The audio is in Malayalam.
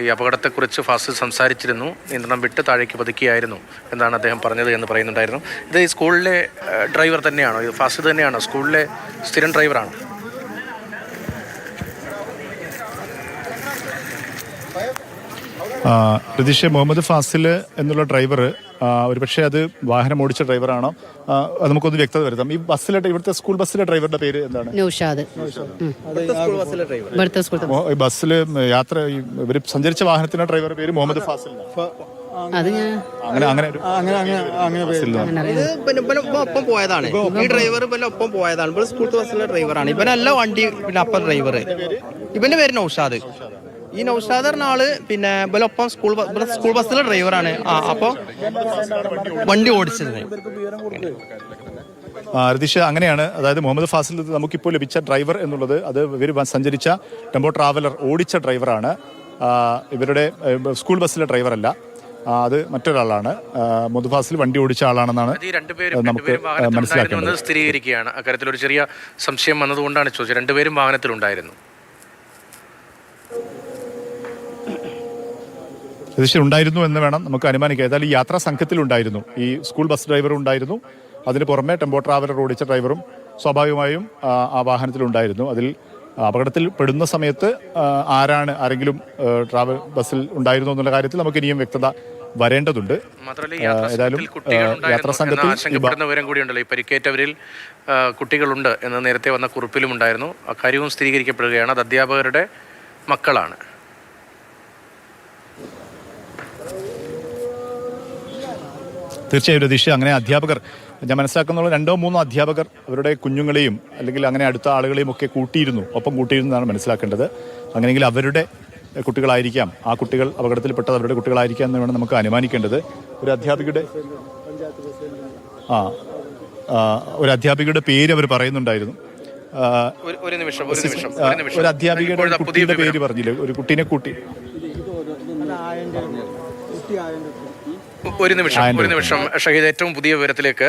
ഈ അപകടത്തെക്കുറിച്ച് ഫാസിൽ സംസാരിച്ചിരുന്നു. നിയന്ത്രണം വിട്ട് താഴേക്ക് പതുക്കിയായിരുന്നു എന്നാണ് അദ്ദേഹം പറഞ്ഞത് എന്ന് പറയുന്നുണ്ടായിരുന്നു. ഇത് ഈ സ്കൂളിലെ ഡ്രൈവർ തന്നെയാണോ? ഇത് ഫാസിൽ തന്നെയാണോ? സ്കൂളിലെ സ്ഥിരം ഡ്രൈവറാണോ? രതീഷ്, മുഹമ്മദ് ഫാസിൽ എന്നുള്ള ഡ്രൈവർ ഒരുപക്ഷെ അത് വാഹനം ഓടിച്ച ഡ്രൈവറാണോ? അത് നമുക്കൊന്ന് വ്യക്തത വരുത്താം. ഈ ബസ്സിലെ ഇവിടുത്തെ സ്കൂൾ ബസ്സിലെ ഡ്രൈവറുടെ പേര് എന്താണ്? നൗഷാദ്. ബസ്സിൽ യാത്ര ഇവർ സഞ്ചരിച്ച വാഹനത്തിന്റെ ഡ്രൈവറുടെ പേര് മുഹമ്മദ് ഫാസിൽ. അത് ഞാൻ ഒപ്പം പോയതാണ്. ഈ ഡ്രൈവർ ഇവന്റെ ഒപ്പം പോയതാണ്. ഇവര് സ്കൂൾ ബസ്സിലെ ഡ്രൈവറാണ്. ഇവനല്ല വണ്ടി പിന്നെ അപ്പം ഡ്രൈവർ. ഇവന്റെ പേര് നൗഷാദ്. ഈ നൗഷാദ് പറഞ്ഞ ആള് പിന്നെ ഇവലൊപ്പം സ്കൂൾ ബസ്സിലെ ഡ്രൈവറാണ്. അപ്പൊ വണ്ടി ഓടിച്ചത്. രതീഷ്, അങ്ങനെയാണ്. അതായത് മുഹമ്മദ് ഫാസിൽ നമുക്കിപ്പോൾ ലഭിച്ച ഡ്രൈവർ എന്നുള്ളത് അത് ഇവർ സഞ്ചരിച്ച ടെമ്പോ ട്രാവലർ ഓടിച്ച ഡ്രൈവറാണ്. ഇവരുടെ സ്കൂൾ ബസ്സിലെ ഡ്രൈവറല്ല, അത് മറ്റൊരാളാണ്. മുഹമ്മദ് ഫാസിൽ വണ്ടി ഓടിച്ച ആളാണെന്നാണ് നമുക്ക് മനസ്സിലാക്കുന്നത്. സ്ഥിരീകരിക്കുകയാണ്. അക്കാര്യത്തിൽ ഒരു ചെറിയ സംശയം വന്നതുകൊണ്ടാണ് ചോദിച്ചത്. രണ്ടുപേരും വാഹനത്തിലുണ്ടായിരുന്നു. ഉണ്ടായിരുന്നു എന്ന് വേണം നമുക്ക് അനുമാനിക്കാം. ഏതായാലും ഈ യാത്രാ സംഘത്തിലുണ്ടായിരുന്നു. ഈ സ്കൂൾ ബസ് ഡ്രൈവർ ഉണ്ടായിരുന്നു. അതിന് പുറമെ ടെമ്പോ ട്രാവലർ ഓടിച്ച ഡ്രൈവറും സ്വാഭാവികമായും ആ വാഹനത്തിലുണ്ടായിരുന്നു. അതിൽ അപകടത്തിൽ പെടുന്ന സമയത്ത് ആരെങ്കിലും ട്രാവൽ ബസ്സിൽ ഉണ്ടായിരുന്നു എന്നുള്ള കാര്യത്തിൽ നമുക്ക് ഇനിയും വ്യക്തത വരേണ്ടതുണ്ട്. ഏതായാലും യാത്രാ സംഘത്തിൽ കൂടിയുണ്ടല്ലോ. ഈ പരിക്കേറ്റവരിൽ കുട്ടികളുണ്ട് എന്ന് നേരത്തെ വന്ന കുറിപ്പിലും ഉണ്ടായിരുന്നു. അക്കാര്യവും സ്ഥിരീകരിക്കപ്പെടുകയാണ്. അത് അധ്യാപകരുടെ മക്കളാണ്. തീർച്ചയായും രതീഷ്, അങ്ങനെ അധ്യാപകർ, ഞാൻ മനസ്സിലാക്കുന്നുള്ള 2-3 അധ്യാപകർ അവരുടെ കുഞ്ഞുങ്ങളെയും അല്ലെങ്കിൽ അങ്ങനെ അടുത്ത ആളുകളെയും ഒക്കെ ഒപ്പം കൂട്ടിയിരുന്നു എന്നാണ് മനസ്സിലാക്കേണ്ടത്. അങ്ങനെയെങ്കിൽ അവരുടെ കുട്ടികളായിരിക്കാം, ആ കുട്ടികൾ അപകടത്തിൽപ്പെട്ടത് അവരുടെ കുട്ടികളായിരിക്കാം എന്ന് വേണം നമുക്ക് അനുമാനിക്കേണ്ടത്. ഒരു അധ്യാപികയുടെ പേര് അവർ പറയുന്നുണ്ടായിരുന്നു. ഒരു അധ്യാപികയുടെ കുട്ടിയുടെ പേര് പറഞ്ഞില്ലേ? ഒരു കുട്ടീനെ കൂട്ടി. ഒരു നിമിഷം ഷഹീദ്, ഏറ്റവും പുതിയ വിവരത്തിലേക്ക്.